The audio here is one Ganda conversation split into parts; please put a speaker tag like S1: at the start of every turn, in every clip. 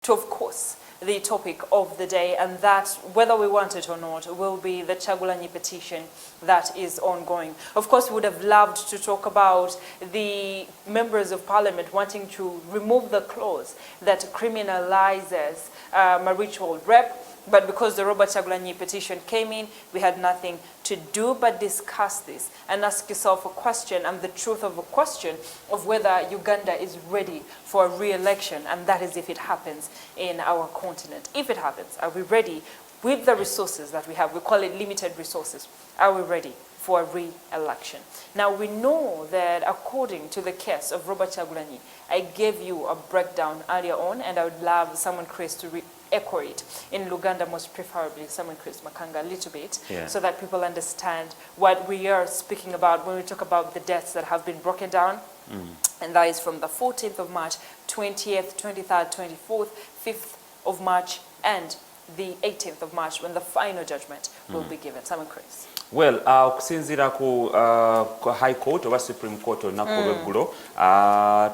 S1: to, of course, the topic of the day, and that, whether we want it or not, will be the Kyagulanyi petition that is ongoing. Of course, we would have loved to talk about the members of parliament wanting to remove the clause that criminalizes marital rape, but because the Robert Kyagulanyi petition came in, we had nothing to do but discuss this and ask yourself a question, and the truth of a question of whether Uganda is ready for a re-election, and that is if it happens in our continent. If it happens, are we ready with the resources that we have? We call it limited resources. Are we ready for a re-election? Now, we know that according to the case of Robert Kyagulanyi, I gave you a breakdown earlier on, and I would love someone, Chris, to echo it in Luganda, most preferably someone, Chris Makanga, a little bit, so that people understand what we are speaking about when we talk about the deaths that have been broken down. And that is from the 14th of March, 20th, 23rd, 24th, 5th of March, and the 18th of March, when the final judgment will be given. Someone, Chris.
S2: Well, kusinzira ku High Court oba Supreme Court olunaku olweggulo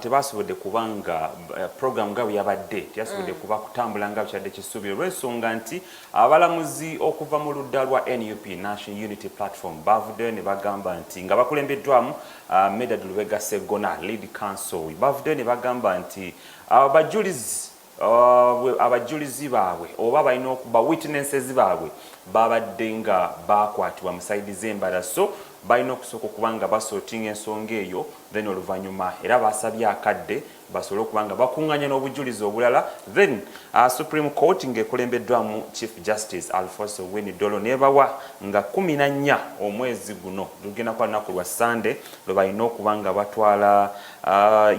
S2: tebasobodde kubanga program nga yabadde teyasobodde kuba kutambula nga kyadde kisuubira olw'ensonga nti abalamuzi okuva mu ludda lwa NUP, National Unity Platform, bavuddeyo ne bagamba nti nga bakulembeddwamu Medad Lubega Sseggona, lead counsel, bavuddeyo ne bagamba nti abajulizi baabwe oba balina okuba witnesses baabwe babadde nga bakwatibwa mu sayidi z'embala, so balina okusooka okuba nga basootinga ensonga eyo, then oluvannyuma era basabye akadde basobole okuba nga bakuŋŋanya n'obujulizi obulala, then Supreme Court ng'ekulembeddwamu Chief Justice Alfonso Winnie-Dollo nebawa nga 14 omwezi guno lugenda kuba lunaku lwa Sunday lwe balina okuba nga batwala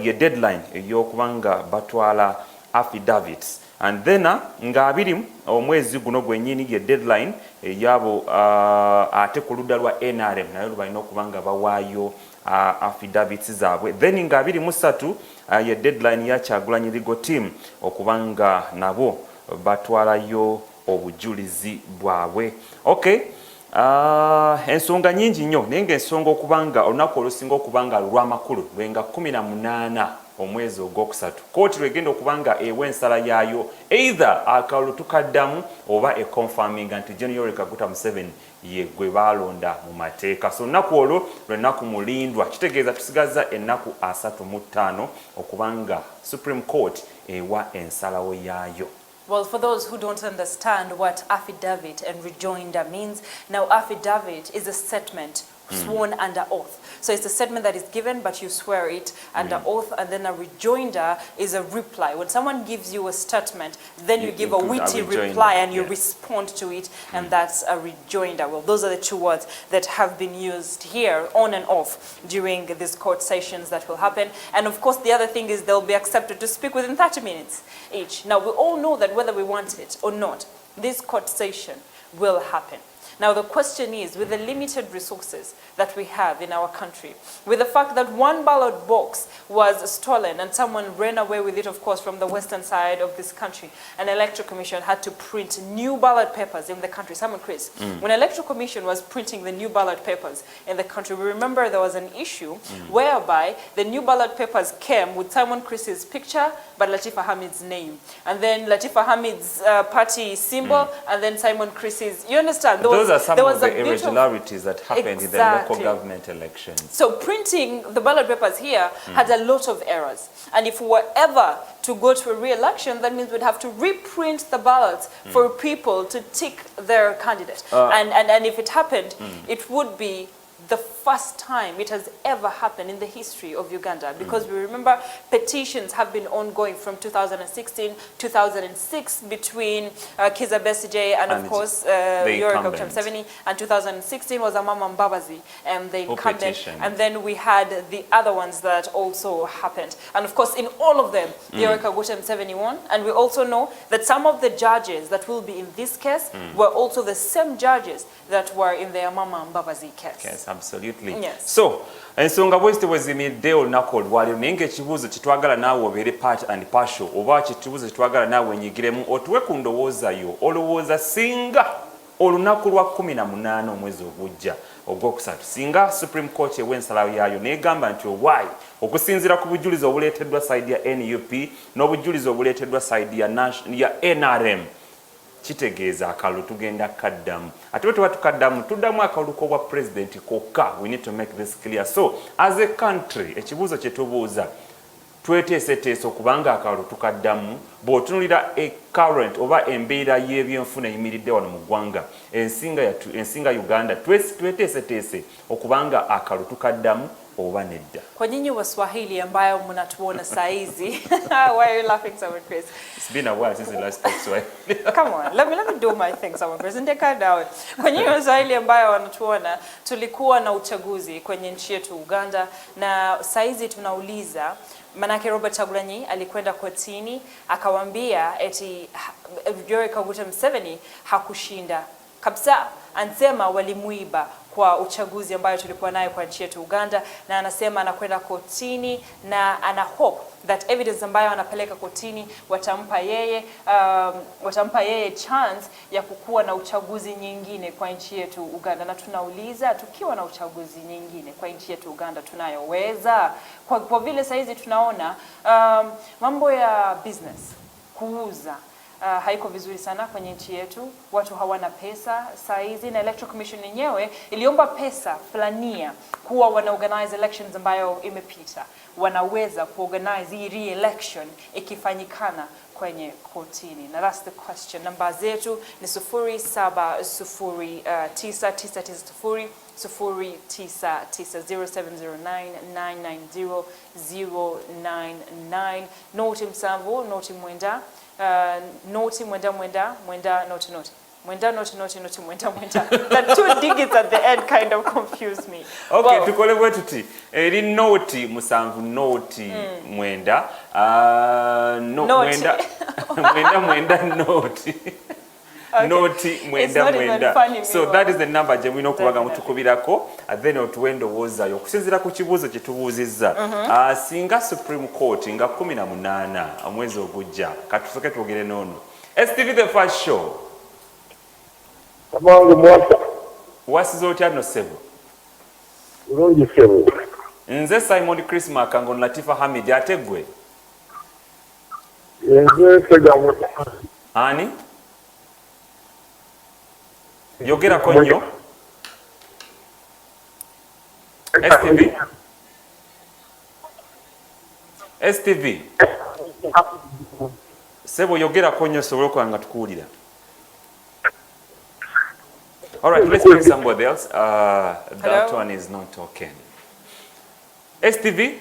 S2: ye deadline ey'okuba nga batwala affidavits, and then nga 20 omwezi guno gwennyini ye deadline yabo ate ku ludda lwa NRM nayo balina okuba nga bawaayo affidavits zaabwe, then nga 23 ye deadline ya Kyagulanyi legal team okuba nga nabo batwalayo obujulizi bwabwe. Okay, ensonga nyingi nnyo naye ng'ensonga okuba nga olunaku olusinga okuba nga lw'amakulu lwenga 18 omwezi ogwokusatu kooti lwegenda okuba nga ewa ensala yaayo either akalulu tukaddamu oba econfirming nti Gen. Yoweri Kaguta Museveni ye gwe balonda mu mateeka. So nnaku olwo lwennaku mulindwa, kitegeeza tusigaza ennaku 35 okuba nga Supreme Court ewa ensalawo yaayo.
S1: Well, for those who don't understand what affidavit and rejoinder means, now affidavit is a statement sworn under oath. So it's a statement that is given, but you swear it under oath, and then a rejoinder is a reply. When someone gives you a statement, then you give a witty reply and you respond to it, and that's a rejoinder. Well, those are the two words that have been used here on and off during these court sessions that will happen. And of course, the other thing is they'll be accepted to speak within 30 minutes each. Now, we all know that whether we want it or not, this court session will happen. Now, the question is, with the limited resources that we have in our country, with the fact that one ballot box was stolen and someone ran away with it, of course, from the western side of this country, an electoral commission had to print new ballot papers in the country. Someone, Chris, when electoral commission was printing the new ballot papers in the country, we remember there was an issue whereby the new ballot papers came with Simon Chris's picture, but Latifa Hamid's name. And then Latifa Hamid's party symbol, and then Simon Chris's, you understand?
S2: Those are some of the irregularities that happened in the local government elections.
S1: So printing the ballot papers here had a lot of errors. And if we were ever to go to a re-election, that means we'd have to reprint the ballots for people to tick their candidate. And if it happened, it would be the first time it has ever happened in the history of Uganda, because we remember petitions have been ongoing from 2016, 2006 between Kizza Besigye and of course Yoweri Kaguta Museveni, and 2016 was Amama Mbabazi and the incumbent, and then we had the other ones that also happened, and of course in all of them Yoweri Kaguta Museveni won, and we also know that some of the judges that will be in this case were also the same judges that were in the Amama Mbabazi case.
S2: Yes, absolutely.
S1: Yes.
S2: So, ensonga bwezi tebwezimiridde olunaku olwaliro naye ng'ekibuuzo kitwagala naawe obeere part and partial, oba kibuuzo kitwagala naawe enyigiremu otuwe ku ndowooza yo olowooza singa olunaku lwa 18 omwezi ogujja ogwokusatu singa Supreme Court ew'ensalawo yaayo negamba nti owaayi okusinziira ku bujulizi obuleeteddwa side ya NUP n'obujulizi obuleeteddwa side ya NRM kitegeeza akalulu tugenda kaddamu ate bwe tuba tukaddamu tuddamu akalulu k'obwa president kokka. We need to make this clear. So as a country ekibuuzo kye tubuuza tweteeseteese okubanga akalulu tukaddamu bw'otunulira current oba embeera y'ebyenfuna eyimiridde wano mu ggwanga ensinga Uganda tweteeseteese okubanga akalulu tukaddamu oba nedda.
S1: Kwa nyinyi Waswahili ambayo mnatuona saizi why are you laughing, Simon Chris?
S2: It's been a while since the last spoke Swahili.
S1: Come on, let me do my thing, Simon Chris. Ndeka dawe. Kwa nyinyi Waswahili ambayo wanatuona, tulikuwa na uchaguzi kwenye nchi yetu Uganda na saizi tunauliza manake Robert Chagulanyi alikwenda kotini akawaambia eti Yoweri Kaguta Museveni hakushinda kabisa, ansema walimuiba kwa uchaguzi ambayo tulikuwa nayo kwa nchi yetu Uganda, na anasema anakwenda kotini na ana hope that evidence ambayo anapeleka kotini watampa yeye chance ya kukuwa na uchaguzi nyingine kwa nchi yetu Uganda. Na tunauliza tukiwa na uchaguzi nyingine kwa nchi yetu Uganda tunayoweza kwa vile saizi tunaona mambo ya business kuuza haiko vizuri sana kwenye nchi yetu, watu hawana pesa saizi, na Electoral Commission yenyewe iliomba pesa fulania kuwa wana-organize elections ambayo imepita. Wanaweza ku-organize hii re-election ikifanyikana kwenye kotini. Na that's the question. Namba zetu ni 07099990 0709990099. Noti msamvu, noti mwenda, noti mwenda mwenda, mwenda noti noti. Mwenda noti noti noti mwenda mwenda. The two digits at the end kind of confuse me.
S2: Okay, tukole bwetuti. Eri noti musanvu noti mwenda. Mwenda mwenda mwenda noti. Okay. Noti mwenda mwenda. So that is the number je wino kubaga mutukubirako then otuwendo wozayo okusinzira ku kibuuzo kye tubuuzizza. Singa Supreme Court nga 18 omwezi ogujja katusoke twogere nono. STV the first show.
S3: Kamangu mwaka.
S2: Wasizo tyano sebo.
S3: Urungi sebo.
S2: Nze Simon Chris Makango Latifa Hamid ategwe.
S3: Nze Segamu.
S2: Ani? Yogera konyo. STV. STV. Sebo yogera konyo sobolo kwanga tukulira. All right, let's bring somebody else. That one is not talking. STV?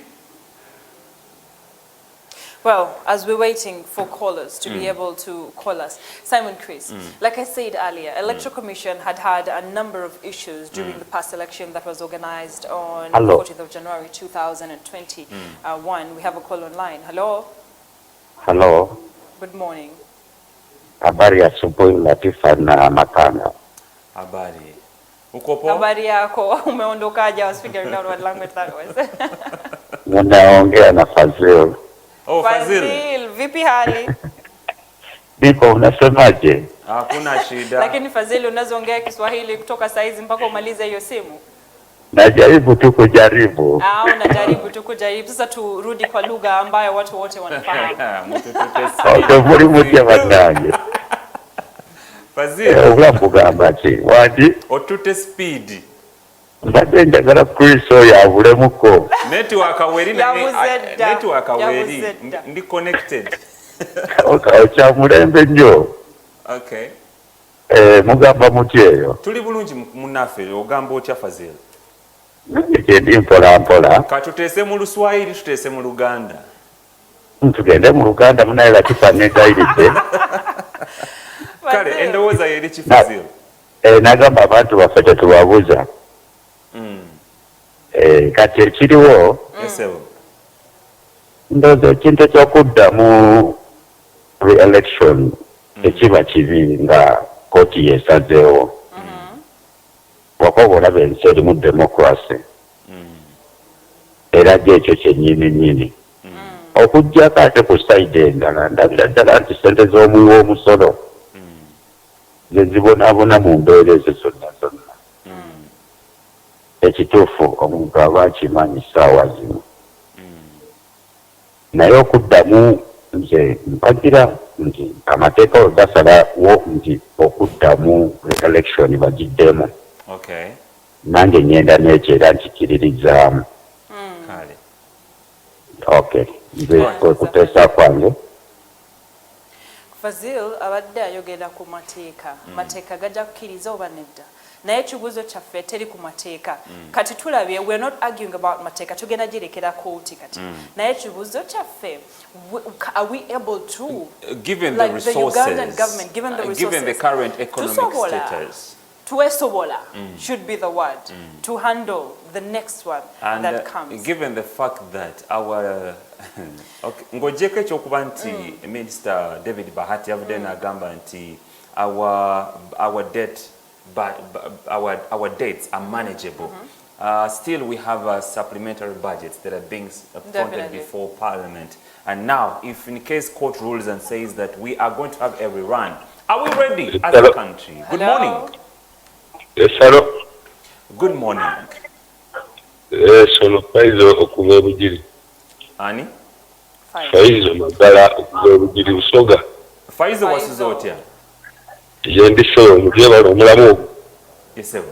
S1: Well, as we're waiting for callers to be able to call us, Simon Chris, like I said earlier, Electoral Commission had a number of issues during the past election that was organized on the 14th of January 2021. We have a call online. Hello?
S3: Hello.
S1: Good morning.
S3: Habari ya asubuhi Latifa na Makanga.
S2: Habari. Ukopo?
S1: Habari yako. Umeondokaje? I was figuring out what language that was.
S3: Ninaongea na Fazil.
S2: Oh,
S1: Fazil, vipi hali?
S3: Biko unasemaje?
S2: Hakuna shida.
S1: Lakini Fazil unazoongea Kiswahili kutoka saizi mpaka umalize hiyo simu?
S3: Najaribu tu kujaribu.
S1: Unajaribu tu kujaribu. Sasa turudi kwa lugha ambayo watu wote wanafahamu.
S3: Okay, muri mutia banyange.
S2: Fazil.
S3: Ulambuga ati wadi
S2: otute speed.
S3: Mbadde njagala Kristo yabulemuko.
S2: Network aweri network aweri ndi connected.
S3: Okay, ocha mulembe nnyo.
S2: Okay.
S3: Mugamba mutyeyo.
S2: Tuli bulungi munafe ogamba otya Fazil.
S3: Ndi mpola.
S2: Katutese mu Luswahili tutese mu Luganda.
S3: Tugende mu Luganda munaye Latifa negayiride.
S2: Kale endowooza yeri ki Fazil?
S3: Nagamba abantu baffe tetubabuuza. Kati ekiriwo ndowooza ekintu ekyokudda mu re-election ekiba kibi nga kooti yesazeewo. Wakoba olaba ensi erimu democracy era gyekyo kyennyini. Okuggyako ate ku sayidi endala ndabira ddala nti ssente z'omuwi w'omusolo zezibonaabona mu mbeera ezo zonna zonna. Ekituufu omuntu aba akimanyi ssaawa zino. Naye okuddamu nze mpagira nti amateeka we gasalawo nti okuddamu election bagiddemu. Nange ngenda n'ekyo era nkikiririzaamu. Nze kwekuteesa kwange.
S1: Fazil abadde ayogera ku mateeka. Mateeka gajja kukkiriza oba nedda? Naye ekibuuzo kyaffe teri ku mateeka. Kati tulabye, we're not arguing about mateeka, tugenda girekera kooti kati. Naye ekibuuzo kyaffe, are we able to,
S2: given
S1: like
S2: the resources,
S1: the Ugandan government, given the resources,
S2: given the current economic status,
S1: tuwesobola should be the word, to handle the next one
S2: and
S1: that comes.
S2: Given the fact that our ngojeko ekyokuba nti Minister David Bahati avudde n'agamba nti our debt, but our debts are manageable. Still, we have supplementary budgets that are being appointed before Parliament. And now, if in case court rules and says that we are going to have a rerun, are we ready as a country? Good morning.
S4: Yes, hello.
S2: Good morning.
S4: Sono Faizo okuva Bugiri.
S2: Ani?
S4: Faizo Magala okuva Bugiri Busoga.
S2: Faizo wasizotya?
S4: Yendiso omujeba omulamu.
S2: Yes, sir.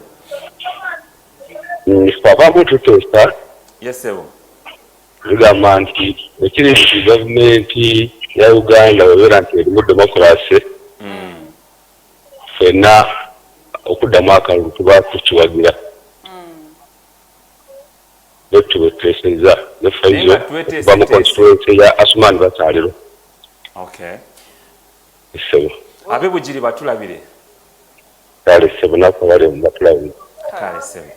S4: Papa mututesta.
S2: Yes, sir.
S4: Tugamba nti ekiri nti gavumenti ya Uganda webera nti erimu demokrasi. Fena okuddamu akalulu tuba tukiwagira. Tuweteeseza ne Faizo okuva mu constituency ya Asumani Bakyaliro.
S2: Okay.
S4: Sebo.
S2: Abe Bugiri batulabire.
S4: Kale sebo nako bali mu batulabire.
S2: Kale sebo.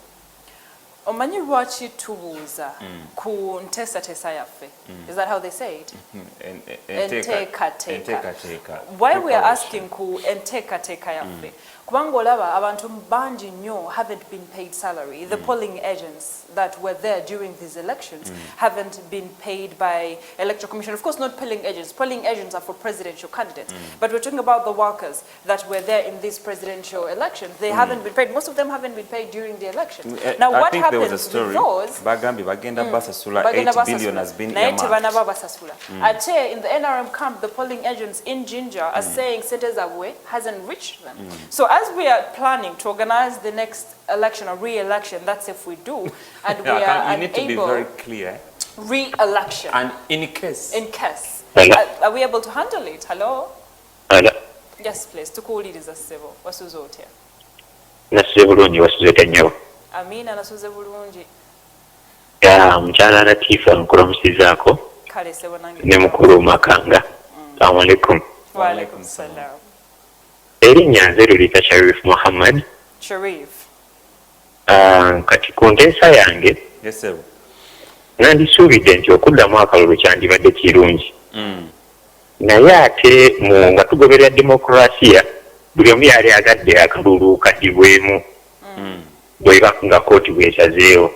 S1: Omanyi lwaki tubuuza ku nteesatesa yaffe? Is that how they say it? Enteekateeka. Why we are asking ku enteekateeka yaffe? Kubanga olaba abantu bangi nnyo haven't been paid salary. The polling agents that were there during these elections haven't been paid by Electoral Commission. Of course, not polling agents. Polling agents are for presidential candidates. But we're talking about the workers that were there in these presidential elections. They haven't been paid. Most of them haven't been paid during the elections. Now, what happens with those?
S2: Bagambi bagenda basasula 8 billion has been earmarked.
S1: Ate in the NRM camp, the polling agents in Jinja are saying Sete Zabwe hasn't reached them. So as we are planning to organize the next election or re-election, that's if we do, and we are
S2: you need to be very clear.
S1: Re-election.
S2: And in case.
S1: Are we able to handle it? Hello?
S4: Hello.
S1: Yes, please. Tukuwuliriza ssebo. Wasuze otya?
S4: Nasuze bulungi wasuze nnyo.
S1: Amina nasuze bulungi.
S4: Ya mukyala Latifa nkulamusizaako.
S1: Kale ssebo nange. Ne
S4: mukulu Makanga. Assalamu alaikum.
S1: Wa alaikum salam.
S4: Erinnya nze Lulita Sharif Muhammad.
S1: Sharif.
S4: Kati ku nteesa yange.
S2: Yes, sir.
S4: Nandisuubidde nti okuddamu akalulu kyandibadde kirungi. Naye ate nga tugoberera demokulasiya buli omu yali agadde akalulu kaddibwemu bweba nga kooti bwesazeewo.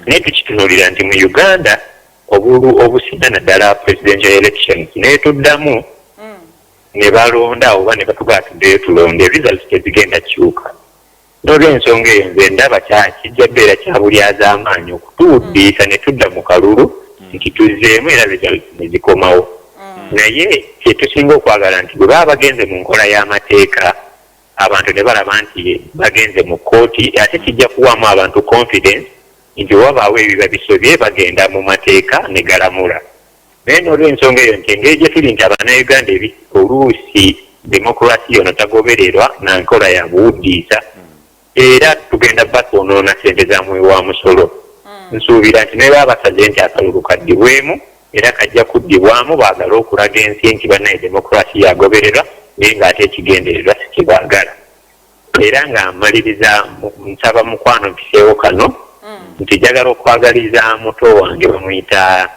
S4: Naye tukitunuulira nti mu Uganda obulu obusinga naddala presidential elections naye tuddamu ne balonda oba ne batugaa tuddeyo tulonde results tezigenda kyuka. N'olw'ensonga eyo nze ndaba kijja bbeera kya bulyaza amaanyi okutuwuddiisa ne tudda mu kalulu nti tuzzeemu era results ne zikomawo. Naye kye tusinga okwagala nti bwe baba bagenze mu nkola y'amateeka abantu ne balaba nti bagenze mu kooti ate kijja kuwaamu abantu confidence nti wabaawo ebiba bisobye bagenda mu mateeka ne galamula. Naye n'olw'ensonga eyo nti engeri gye tuli nti Abanayuganda oluusi demokulasiya ono tagobererwa na nkola ya buwuddiisa era tugenda batwonoona ssente za mwe wa musolo. Nsuubira nti naye baba basaze nti akalulu kaddibwemu era kajja kuddibwamu baagala okulaga ensi nti bannaye demokulasiya agobererwa naye ng'ate ekigendererwa si kibaagala. Era nga mmaliriza nsaba mukwano mpiseewo kano nti njagala okwagaliza muto wange bamuyita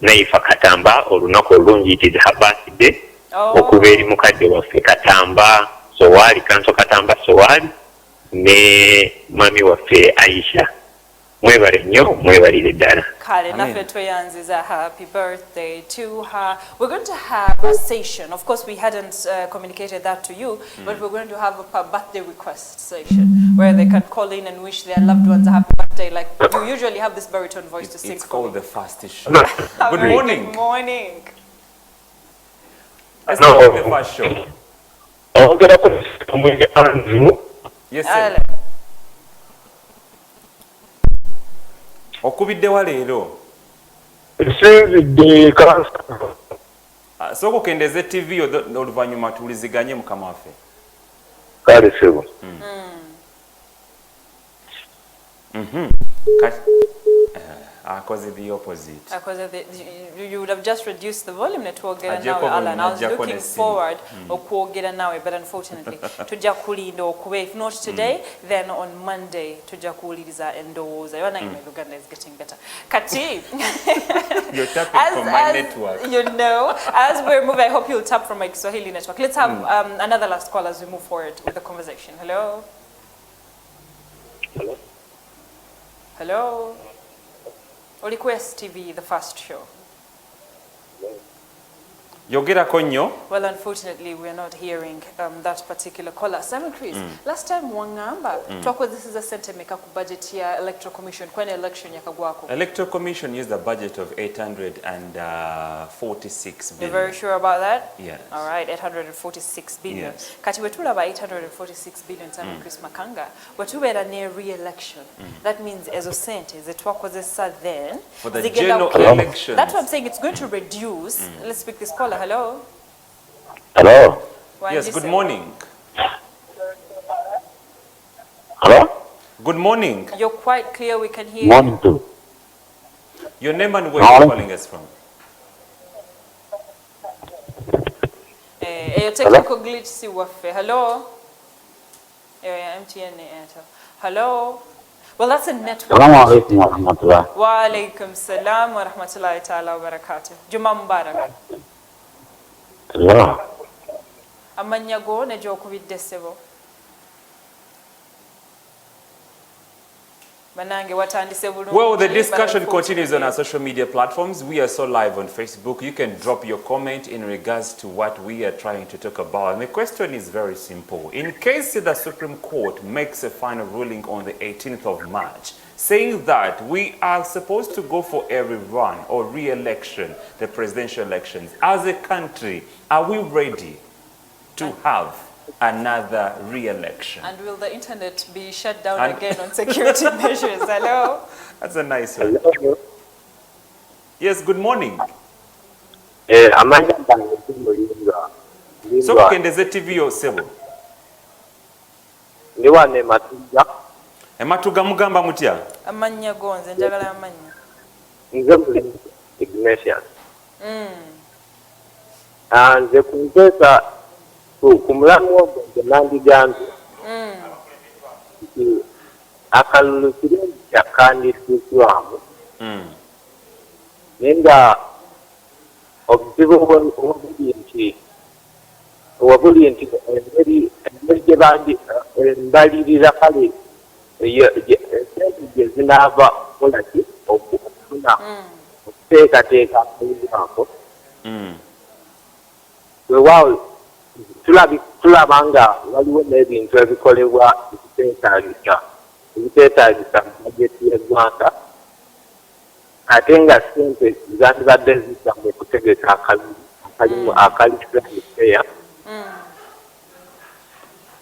S4: Naifa Katamba olunaku olungi it is her birthday okuba eri mukadde waffe Katamba Sowali Kanso Katamba Sowali ne mami waffe Aisha mwebale nnyo mwebalire ddala.
S1: Kale naffe tweyanziza happy birthday to her. We're going to have a session. Of course, we hadn't communicated that to you, but we're going to have a birthday request session where they can call in and wish their loved ones a happy birthday. Like you usually have this baritone voice to sing.
S2: It's called the first show.
S1: Good
S2: morning.
S1: Good morning.
S2: Let's start with the first show. Yes, sir. Okubiddewa leero.
S3: Nsinzidde kansa.
S2: Soko kendeze TV oluvannyuma tuwuliziganye mukama waffe.
S3: Kale sebo.
S2: Cause the opposite.
S1: You would have just reduced the volume netwogera nawe Alan. I was looking forward okwogera nawe, but unfortunately tujja kulinda okuba, if not today then on Monday tujja kuwuliriza endowooza. Yona Uganda is getting better. Kati
S2: You're tapping from my network.
S1: You know, as we're moving, I hope you'll tap from my Swahili network. Let's have another last call as we move forward with the conversation. Hello.
S3: Hello.
S1: Hello. Request TV, the first show.
S2: Yogerako nnyo.
S1: Well, unfortunately, we're not hearing that particular caller. Simon Chris, last time wangamba twako this is a sentemeka ku budget ya Electoral Commission kwenye election yakagwako.
S2: Electoral Commission used a budget of 846 billion.
S1: You're very sure about that?
S2: Yes.
S1: All right, 846 billion.
S2: Yes.
S1: Kati wetula ba 846 billion Simon Chris Makanga, wetubera ne re-election. That means ezo sente ze twakozesa then
S2: for the
S1: zigenda
S2: general
S1: okay.
S2: elections.
S1: That's what I'm saying, it's going to reduce. Let's speak this caller. Hello.
S3: Hello.
S2: Yes, good morning.
S3: Hello.
S2: Good morning.
S1: You're quite clear, we can hear you.
S3: Morning too.
S2: Your name and where you're calling us from?
S1: Your technical glitch si wafe. Hello. MTN Airtel. Hello. Well, that's a network.
S3: Assalamu alaikum wa rahmatullah.
S1: Wa alaikum salam wa rahmatullahi ta'ala wa barakatuh. Juma Mubarak.
S3: Hello.
S1: Amanya go ne gy'okubidde ssebo.
S2: Well, the discussion continues on our social media platforms. We are so live on Facebook. You can drop your comment in regards to what we are trying to talk about. And the question is very simple. In case the Supreme Court makes a final ruling on the 18th of March, saying that we are supposed to go for a rerun or re-election, the presidential elections, as a country, are we ready to have another re-election?
S1: And will the internet be shut down again on security measures? Hello?
S2: That's a nice one. Yes, good morning. So kendeze TV yosebo.
S3: Ndiwane matuga.
S2: Ematuga mugamba mutya?
S1: Amanya gonze njagala amanya.
S3: Nze Ignatius. Nze kumpesa ku mulamu ogwo nandigambye akalulu kirungi kyakandisibwamu naye nga obuzibu obuli nti engeri gye kale esente gye zinaava kolaki okufuna okuteekateeka akalulu weewaawo tulaba nga waliwo n'ebintu ebikolebwa ebiteetaagisa mu bajeti y'eggwanga ate nga ssente zandibadde zissa mu kutegeka akalulu akali fair.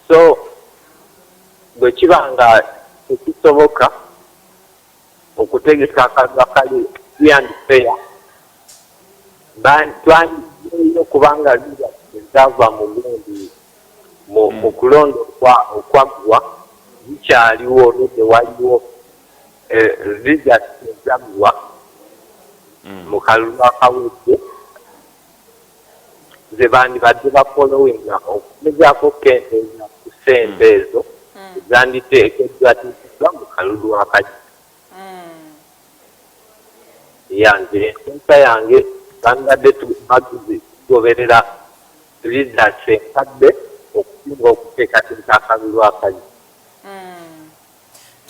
S3: So bwe kiba nga tekisoboka okutegeka akalulu akali free and fair, twandiyina okubanga zava mu gundi mu kulonda okwaggwa zikyaliwo nedde waliwo zijazaggwa mu kalulu akawedde ze bandibadde bafolowinga okugezaako kenteeza ku ssente ezo zanditeekeddwa tiikiddwa mu kalulu akajja. Yanze ensensa yange bandibadde tugoberera results enkadde okusinga okuteekateeka akalulu akali.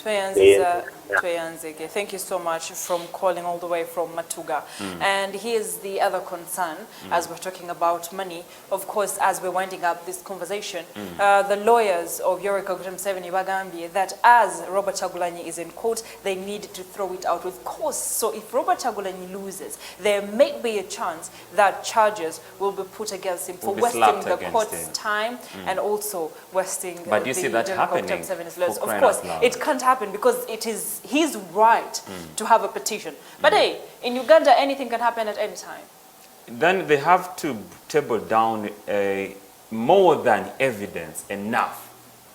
S1: Tweyanziza Tweyanzege, thank you so much from calling all the way from Matuga. And here's the other concern, as we're talking about money. Of course, as we're winding up this conversation, the lawyers of Yoweri Kaguta Museveni bagambye that as Robert Kyagulanyi is in court, they need to throw it out with costs. So if Robert Kyagulanyi loses, there may be a chance that charges will be put against him for wasting the court's time and also wasting
S2: but do you see that happening?
S1: Of course, it can't happen because it is his right to have a petition. But hey, in Uganda, anything can happen at any time.
S2: Then they have to table down more than evidence enough.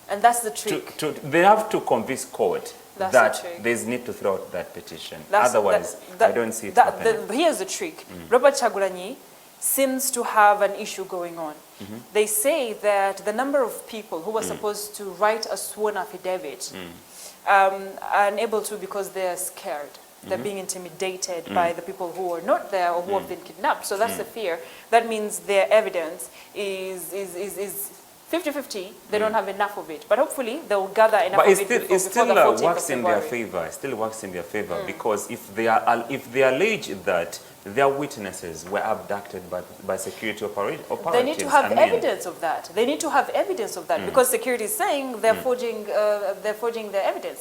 S1: And that's the trick.
S2: They have to convince court that there's need to throw out that petition. Otherwise, I don't see it happening.
S1: Here's the trick. Robert Kyagulanyi seems to have an issue going on. They say that the number of people who were supposed to write a sworn affidavit are unable to because they're scared. They're being intimidated by the people who are not there or who have been kidnapped. So that's the fear. That means their evidence is 50-50. They don't have enough of it. But hopefully they'll gather enough of it before the 14th
S2: works in their favor. It still works in their favor because if they allege that their witnesses were abducted by security operatives.
S1: They need to have evidence of that. They need to have evidence of that because security is saying they're forging their evidence.